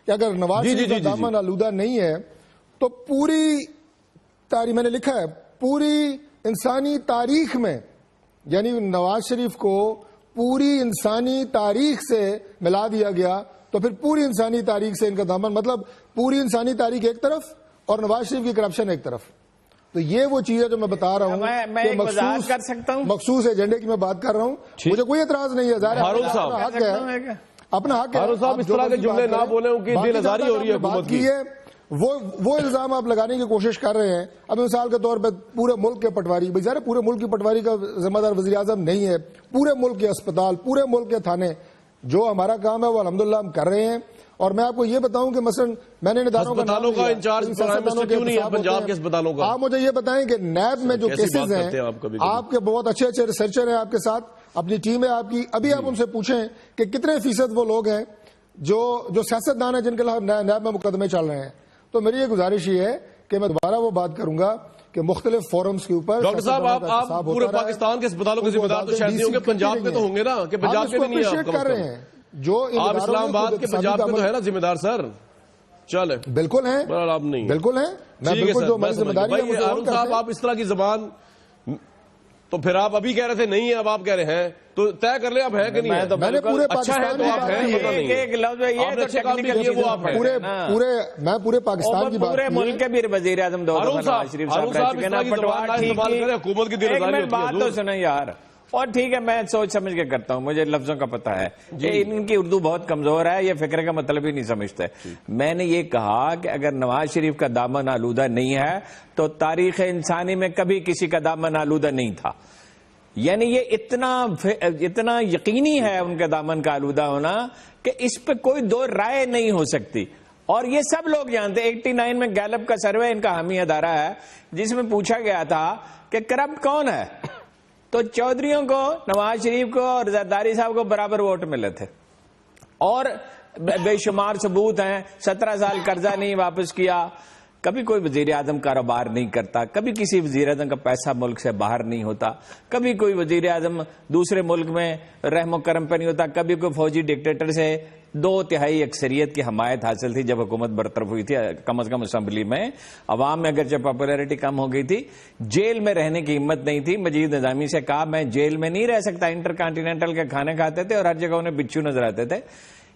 S3: کہ اگر نواز شریف کا دامن آلودہ نہیں ہے تو پوری تاریخ، میں نے لکھا ہے پوری انسانی تاریخ میں، یعنی نواز شریف کو پوری انسانی تاریخ سے ملا دیا گیا، تو پھر پوری انسانی تاریخ سے ان کا دامن، مطلب پوری انسانی تاریخ ایک طرف اور نواز شریف کی کرپشن ایک طرف. تو یہ وہ چیز ہے جو میں بتا رہا ہوں
S2: میں ایک وضاحت کر سکتا ہوں،
S3: مخصوص ایجنڈے کی میں بات کر رہا ہوں. مجھے کوئی اعتراض نہیں ہے، ظاہر ہے
S1: ہارون صاحب
S3: اپنا حق ہے، اپنا حق ہے.
S1: ہارون صاحب اس طرح کے جملے نہ بولیں کہ دل آزاری ہو رہی ہے حکومت کی.
S3: وہ الزام آپ لگانے کی کوشش کر رہے ہیں. اب مثال کے طور پہ پورے ملک کے پٹواری، بھائی ظاہر پورے ملک کی پٹواری کا ذمہ دار وزیر اعظم نہیں ہے. پورے ملک کے اسپتال، پورے ملک کے تھانے، جو ہمارا کام ہے وہ الحمدللہ ہم کر رہے ہیں. اور میں آپ کو یہ بتاؤں کہ مثلا میں نے
S1: اسپتالوں کا انچارج پرائم منسٹر کیوں نہیں ہے پنجاب کے اسپتالوں کا؟
S3: آپ مجھے یہ بتائیں کہ نیب میں جو کیسز ہیں، آپ کے بہت اچھے اچھے ریسرچر ہیں آپ کے ساتھ، اپنی ٹیم ہے آپ کی، ابھی آپ ان سے پوچھیں کہ کتنے فیصد وہ لوگ ہیں جو سیاستدان ہیں جن کے خلاف نیب میں مقدمے چل رہے ہیں. تو میری یہ گزارش یہ ہے کہ میں دوبارہ وہ بات کروں گا کہ مختلف فورمز کے اوپر
S1: ڈاکٹر صاحب آپ پورے پاکستان کے اسپتالوں کے ذمہ دار تو شاید نہیں ہوں گے، پنجاب کے تو ہوں گے نا، کہ پنجاب کے بھی نہیں ہیں
S3: کر رہے ہیں جو
S1: آپ اسلام آباد کے پنجاب کے تو ہے نا ذمہ دار سر. چلے
S3: بالکل ہیں،
S1: آپ نہیں
S3: بالکل ہیں، میں بالکل جو ہماری ذمہ داری ہے.
S1: ہارون صاحب آپ اس طرح کی زبان، تو پھر آپ ابھی کہہ رہے تھے نہیں ہے، اب آپ کہہ رہے ہیں، تو طے کر لیں آپ ہے کہ نہیں ہے.
S3: میں نے پورے
S1: اچھا ہے تو آپ ہیں، پتہ نہیں
S2: ایک لفظ یہ
S1: آپ نے اچھے کام نہیں کیے وہ آپ ہیں.
S3: میں پورے پاکستان کی بات
S2: پورے ملک کے بھی وزیر اعظم دو
S1: ہارون صاحب اس طرح کی زبان نہ استعمال کریں، حکومت کی دل آزاری ہوتی ہے.
S2: بات تو سنیں یار. اور ٹھیک ہے، میں سوچ سمجھ کے کرتا ہوں، مجھے لفظوں کا پتہ ہے کہ ان کی اردو بہت کمزور ہے، یہ فکر کا مطلب ہی نہیں سمجھتے. میں نے یہ کہا کہ اگر نواز شریف کا دامن آلودہ نہیں ہے تو تاریخ انسانی میں کبھی کسی کا دامن آلودہ نہیں تھا. یعنی یہ اتنا یقینی ہے ان کے دامن کا آلودہ ہونا کہ اس پہ کوئی دو رائے نہیں ہو سکتی. اور یہ سب لوگ جانتے ہیں. 89 میں گیلپ کا سروے ان کا حامی ادارہ ہے جس میں پوچھا گیا تھا کہ کرپٹ کون ہے، تو چودھریوں کو، نواز شریف کو اور زرداری صاحب کو برابر ووٹ ملے تھے. اور بے شمار ثبوت ہیں، 17 سال قرضہ نہیں واپس کیا، کبھی کوئی وزیر اعظم کاروبار نہیں کرتا، کبھی کسی وزیر اعظم کا پیسہ ملک سے باہر نہیں ہوتا، کبھی کوئی وزیر اعظم دوسرے ملک میں رحم و کرم پہ نہیں ہوتا، کبھی کوئی فوجی ڈکٹیٹر سے 2/3 اکثریت کی حمایت حاصل تھی جب حکومت برطرف ہوئی تھی، کم از کم اسمبلی میں. عوام میں اگرچہ پاپولیرٹی کم ہو گئی تھی، جیل میں رہنے کی ہمت نہیں تھی. مجید نظامی سے کہا میں جیل میں نہیں رہ سکتا، انٹر کانٹیننٹل کے کھانے کھاتے تھے اور ہر جگہ انہیں بچھو نظر آتے تھے.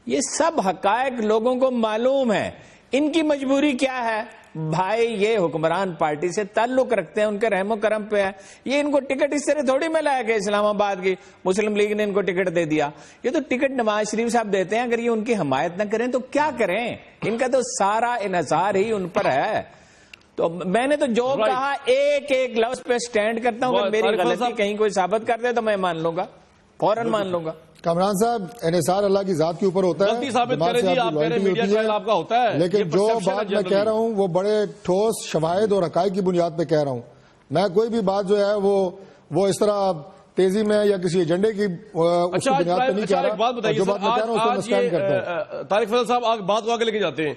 S2: یہ سب حقائق لوگوں کو معلوم ہے. ان کی مجبوری کیا ہے؟ بھائی یہ حکمران پارٹی سے تعلق رکھتے ہیں، ان کے رحم و کرم پہ ہے. یہ ان کو ٹکٹ اس طرح تھوڑی میں لایا کہ اسلام آباد کی مسلم لیگ نے ان کو ٹکٹ دے دیا. یہ تو ٹکٹ نواز شریف صاحب دیتے ہیں. اگر یہ ان کی حمایت نہ کریں تو کیا کریں؟ ان کا تو سارا انحصار ہی ان پر ہے. تو میں نے تو جو کہا ایک ایک لفظ پہ سٹینڈ کرتا ہوں کہ میری غلطی کہیں کوئی ثابت کر دے تو میں مان لوں گا، فوراً مان لوں گا.
S3: کامران صاحب انحصار اللہ کی ذات کے اوپر ہوتا ہے، لیکن جو بات میں کہہ رہا ہوں وہ بڑے ٹھوس شواہد اور حقائق کی بنیاد پہ کہہ رہا ہوں. میں کوئی بھی بات جو ہے وہ اس طرح تیزی میں یا کسی ایجنڈے کی اس کی بنیاد پہ نہیں کہہ رہا. جو بات میں کہہ رہا ہوں اس کو میں سٹینڈ کرتا ہوں.
S1: طارق فضل صاحب آج بات کو آگے لے کے جاتے ہیں.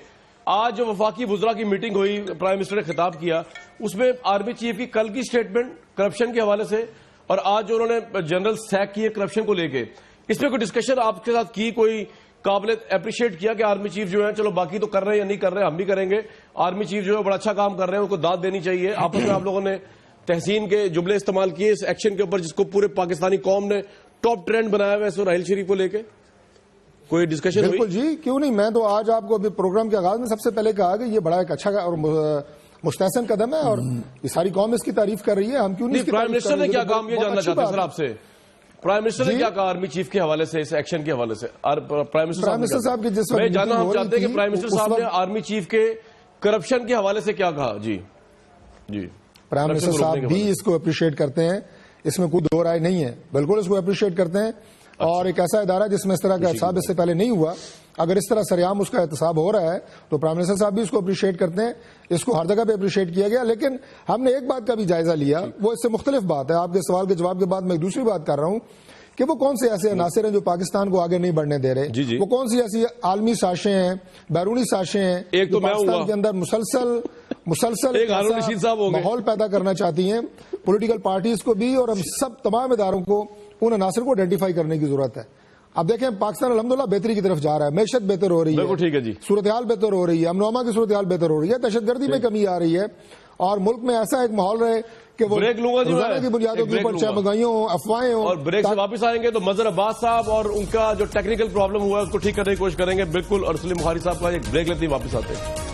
S1: آج جو وفاقی وزراء کی میٹنگ ہوئی، پرائم منسٹر نے خطاب کیا، اس میں آرمی چیف کی کل کی سٹیٹمنٹ کرپشن کے حوالے سے، اور آج جو انہوں نے جنرل سیک کیے کرپشن کو لے کے، اس پہ کوئی ڈسکشن آپ کے ساتھ کی، کوئی قابل اپریشیٹ کیا کہ آرمی چیف جو ہے، چلو باقی تو کر رہے ہیں یا نہیں کر رہے ہیں، ہم بھی کریں گے، آرمی چیف جو ہے بڑا اچھا کام کر رہے ہیں، ان کو داد دینی چاہیے. آپس میں آپ لوگوں نے تحسین کے جملے استعمال کیے اس ایکشن کے اوپر جس کو پورے پاکستانی قوم نے ٹاپ ٹرینڈ بنایا ہوا ہے راحیل شریف کو لے کے، کوئی ڈسکشن ہوئی؟
S3: بالکل جی، کیوں نہیں. میں تو آج آپ کو ابھی پروگرام کے آغاز میں سب سے پہلے کہا کہ یہ بڑا ایک اچھا اور مستحسن قدم ہے اور یہ ساری قوم اس کی تعریف کر رہی ہے. ہم کیوں نہیں؟
S1: پرائم منسٹر نے کیا کام، یہ جاننا چاہتے ہیں سر آپ سے. پرائم منسٹر نے کیا کہا آرمی چیف کے حوالے سے، اس ایکشن کے حوالے سے؟ پرائم منسٹر صاحب کی جس میں جاننا ہم چاہتے ہیں کہ پرائم منسٹر صاحب نے آرمی چیف کے کرپشن کے حوالے سے کیا کہا. جی جی،
S3: پرائم منسٹر صاحب بھی اس کو اپریشیٹ کرتے ہیں، اس میں کوئی دو رائے نہیں ہے، بالکل اس کو اپریشیٹ کرتے ہیں. اور ایک ایسا ادارہ جس میں اس طرح کا احتساب اس سے پہلے نہیں ہوا، اگر اس طرح سریعام اس کا احتساب ہو رہا ہے تو پرائم منسٹر صاحب بھی اس کو اپریشیٹ کرتے ہیں. اس کو ہر جگہ پہ اپریشیٹ کیا گیا. لیکن ہم نے ایک بات کا بھی جائزہ لیا، وہ اس سے مختلف بات ہے. آپ کے سوال کے جواب کے بعد میں ایک دوسری بات کر رہا ہوں کہ وہ کون سے ایسے عناصر ہیں جو پاکستان کو آگے نہیں بڑھنے دے رہے. وہ کون سی ایسی عالمی سازشیں ہیں، بیرونی سازشیں ہیں جو پاکستان کے اندر مسلسل ماحول پیدا کرنا چاہتی ہیں. پولیٹیکل پارٹیز کو بھی اور ہم سب تمام اداروں کو ان عناصر کو آئیڈینٹیفائی کرنے کی ضرورت ہے. اب دیکھیں پاکستان الحمدللہ بہتری کی طرف جا رہا ہے, معیشت بہتر ہو رہی ہے,
S1: بالکل ٹھیک ہے جی,
S3: صورتحال بہتر ہو رہی ہے, امن و امان کی صورتحال بہتر ہو رہی ہے, دہشت گردی میں کمی آ رہی ہے, اور ملک میں ایسا ایک ماحول رہے کہ وہ
S1: بریک لوں گا جی,
S3: روزانہ کی بنیادوں کے اوپر چہمگائیوں ہوں, افواہیں ہوں.
S1: اور بریک سے واپس آئیں گے تو مظہر عباس صاحب اور ان کا جو ٹیکنیکل پرابلم ہوا ہے اس کو ٹھیک کرنے کی کوشش کریں گے بالکل, اور سلیم بخاری صاحب کا ایک بریک لیتے ہی واپس آتے ہیں.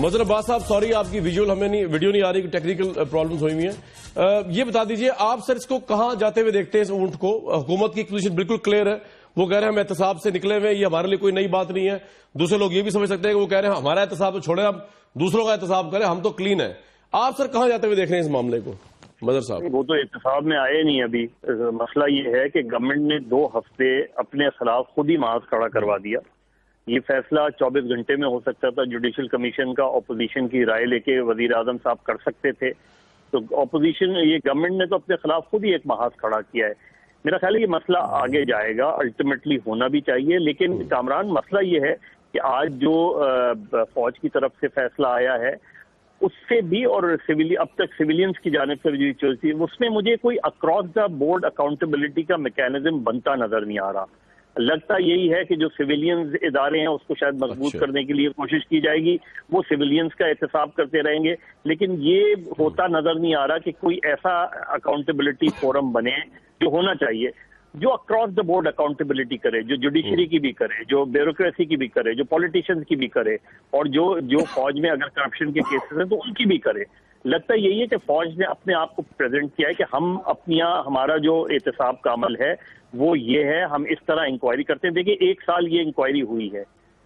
S1: مظہر عباس صاحب سوری آپ کی ویڈیو نہیں آ رہی, ٹیکنیکل پرابلمز ہوئی ہوئی ہیں. یہ بتا دیجئے آپ سر اس کو کہاں جاتے ہوئے دیکھتے ہیں اس اونٹ کو؟ حکومت کی پوزیشن بالکل کلیئر ہے, وہ کہہ رہے ہیں ہم احتساب سے نکلے ہوئے, یہ ہمارے لیے کوئی نئی بات نہیں ہے. دوسرے لوگ یہ بھی سمجھ سکتے ہیں کہ وہ کہہ رہے ہیں ہمارا احتساب تو چھوڑیں, ہم دوسروں کا احتساب کریں, ہم تو کلین ہیں. آپ سر کہاں جاتے ہوئے دیکھ رہے ہیں اس معاملے کو مظہر صاحب؟
S6: وہ تو احتساب میں آئے نہیں ابھی. مسئلہ یہ ہے کہ گورنمنٹ نے 2 ہفتے اپنے خلاف خود ہی محاذ کھڑا کروا دیا. یہ فیصلہ 24 گھنٹے میں ہو سکتا تھا. جوڈیشل کمیشن کا اپوزیشن کی رائے لے کے وزیر اعظم صاحب کر سکتے تھے. تو اپوزیشن, یہ گورنمنٹ نے تو اپنے خلاف خود ہی ایک محاذ کھڑا کیا ہے. میرا خیال ہے یہ مسئلہ آگے جائے گا, الٹیمیٹلی ہونا بھی چاہیے. لیکن کامران مسئلہ یہ ہے کہ آج جو فوج کی طرف سے فیصلہ آیا ہے اس سے بھی, اور اب تک سویلینز کی جانب سے جو چوائس تھی, اس میں مجھے کوئی اکراس دا بورڈ اکاؤنٹیبلٹی کا میکینزم بنتا نظر نہیں آ رہا. لگتا یہی ہے کہ جو سویلینز ادارے ہیں اس کو شاید مضبوط کرنے کے لیے کوشش کی جائے گی, وہ سویلینز کا احتساب کرتے رہیں گے. لیکن یہ ہوتا نظر نہیں آ رہا کہ کوئی ایسا اکاؤنٹیبلٹی فورم بنے جو ہونا چاہیے, جو اکراس دا بورڈ اکاؤنٹیبلٹی کرے, جو جوڈیشری کی بھی کرے, جو بیوروکریسی کی بھی کرے, جو پولیٹیشنز کی بھی کرے, اور جو فوج میں اگر کرپشن کے کیسز ہیں تو ان کی بھی کرے. لگتا یہی ہے کہ فوج نے اپنے آپ کو پریزنٹ کیا ہے کہ ہمارا جو احتساب کا عمل ہے وہ یہ ہے, ہم اس طرح انکوائری کرتے ہیں. دیکھیں 1 سال یہ انکوائری ہوئی ہے,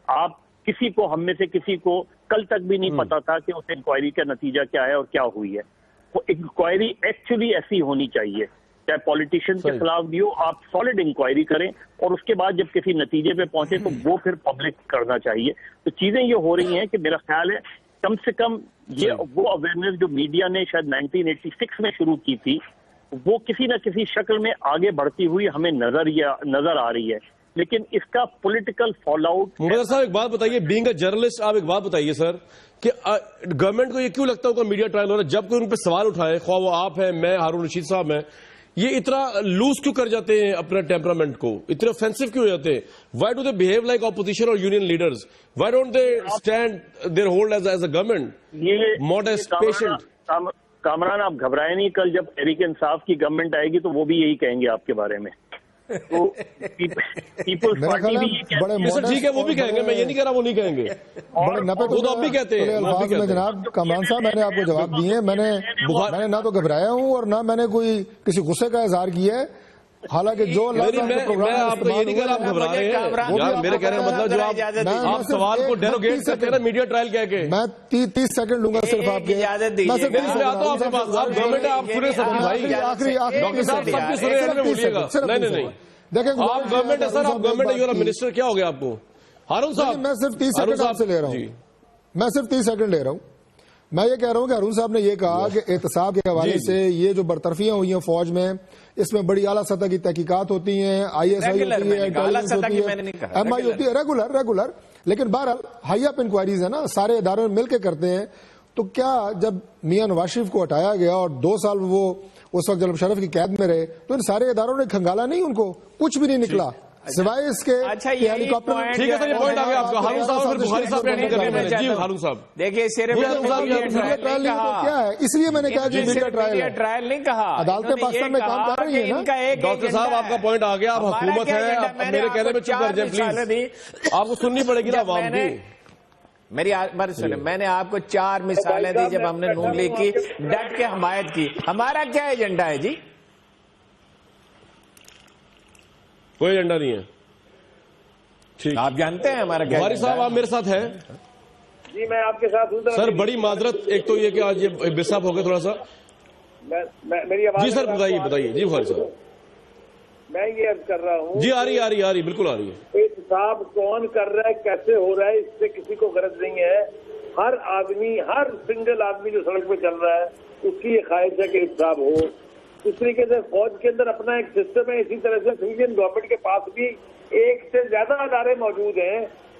S6: آپ کسی کو, ہم میں سے کسی کو کل تک بھی نہیں پتا تھا کہ اس انکوائری کا نتیجہ کیا ہے اور کیا ہوئی ہے. وہ انکوائری ایکچولی ایسی ہونی چاہیے, چاہے پولیٹیشین کے خلاف بھی ہو, آپ سالڈ انکوائری کریں اور اس کے بعد جب کسی نتیجے پہ پہنچے تو وہ پھر پبلک کرنا چاہیے. تو چیزیں یہ ہو رہی ہیں کہ میرا خیال ہے کم سے کم یہ وہ اویئرنیس جو میڈیا نے شاید 1986 میں شروع کی تھی, وہ کسی نہ کسی شکل میں آگے بڑھتی ہوئی ہمیں نظر آ رہی ہے. لیکن اس کا پولیٹیکل فال آؤٹ.
S1: مظہر صاحب ایک بات بتائیے, بینگ اے جرنلسٹ آپ ایک بات بتائیے سر, کہ گورنمنٹ کو یہ کیوں لگتا ہوگا میڈیا ٹرائل ہو رہا ہے, جب کوئی ان پہ سوال اٹھائے, خواہ وہ آپ ہیں, میں, ہارون رشید صاحب ہیں, یہ اتنا لوز کیوں کر جاتے ہیں اپنا ٹیمپرامنٹ کو, اتنے آفینسو کیوں ہو جاتے ہیں؟ Why do they behave like opposition اور union leaders? Why don't they stand their hold as a government modest patient?
S6: Kamran آپ گھبرائے نہیں, کل جب تحریک انصاف کی گورنمنٹ آئے گی تو وہ بھی یہی کہیں گے آپ کے بارے میں. تو پیپلز پارٹی بھی یہ کہتی ہے.
S1: ٹھیک ہے, وہ بھی کہیں گے, میں یہ نہیں کہہ رہا وہ نہیں کہیں گے, وہ تو اب بھی کہتے ہیں.
S3: جناب کامران صاحب میں نے آپ کو جواب دیے, میں نے نہ تو گھبرایا ہوں اور نہ میں نے کوئی کسی غصے کا اظہار کیا ہے. حالانکہ جو
S1: میں آپ کو یہ نہیں کہہ رہا آپ گھبرا رہے ہیں یار, میرے کہنے کا مطلب جو آپ سوال کو ڈیروگیٹ کرتے ہیں نا میڈیا ٹرائل کہہ کے.
S3: میں 30 سیکنڈ لوں گا صرف آپ کے,
S1: آپ گورنمنٹ آپ سنے سکتے بھائی, ڈاکٹر صاحب سب کی سنے بولیے گا. نہیں
S3: دیکھیں
S1: آپ گورنمنٹ ہے سر, آپ گورنمنٹ ہے, یو آر منسٹر, کیا ہو گیا آپ کو؟ ہارون صاحب
S3: میں صرف 30 سیکنڈ آپ سے لے رہا ہوں, میں صرف 30 سیکنڈ لے رہا ہوں. میں یہ کہہ رہا ہوں کہ ہارون صاحب نے یہ کہا کہ احتساب کے حوالے سے یہ جو برطرفیاں ہوئی ہیں فوج میں, اس میں بڑی اعلیٰ سطح کی تحقیقات ہوتی ہیں, آئی ایس آئی ہوتی ہے, انٹیلیجنس ہوتی ہے, ایم آئی ہوتی ہے, ریگولر. لیکن بہرحال ہائی اپ انکوائریز ہے نا, سارے ادارے مل کے کرتے ہیں. تو کیا جب میاں نواز شریف کو ہٹایا گیا اور 2 سال وہ اس وقت جلال مشرف کی قید میں رہے, تو ان سارے اداروں نے کھنگالا نہیں, ان کو کچھ بھی نہیں نکلا سوائے اس کے ہیلی کاپٹر.
S1: ٹھیک ہے سر, یہ پوائنٹ آ گیا آپ کا. ہارون صاحب پھر بخاری صاحب نے کر لیا. جی ہارون صاحب
S2: دیکھیے صرف
S3: کیا ہے, اس لیے میں نے کہا کہ میڈیا
S2: ٹرائل نہیں کہا,
S3: عدالتیں پاکستان میں کام کر رہی ہیں نا.
S1: ڈاکٹر صاحب آپ کا پوائنٹ آ گیا, آپ حکومت ہے, میرے کہنے میں چپ کر جائیں پلیز, آپ کو سننی پڑے گی نا عوام کی.
S2: میری سنیں, میں نے آپ کو 4 مثالیں دی جب ہم نے نون لیگ کی ڈٹ کے حمایت کی. ہمارا کیا ایجنڈا ہے جی؟
S1: کوئی ایجنڈا نہیں ہے.
S2: آپ جانتے ہیں ہمارا کیا؟
S1: بخاری صاحب آپ میرے ساتھ ہیں؟
S7: جی میں آپ کے ساتھ ہوں
S1: سر. بڑی معذرت, ایک تو یہ کہ آج یہ بے صاحب ہو گئے تھوڑا سا.
S7: میری آواز
S1: جی سر بتائیے. جی بخاری صاحب
S7: میں یہ عرض کر رہا ہوں.
S1: جی آ رہی بالکل آ رہی ہے.
S7: احتساب کون کر رہا ہے, کیسے ہو رہا ہے, اس سے کسی کو غرض نہیں ہے. ہر آدمی, ہر سنگل آدمی جو سڑک پہ چل رہا ہے اس کی یہ خواہش ہے کہ احتساب ہو. اس طریقے سے فوج کے اندر اپنا ایک سسٹم ہے, اسی طرح سے سویلین گورنمنٹ کے پاس بھی 1 سے زیادہ ادارے موجود ہیں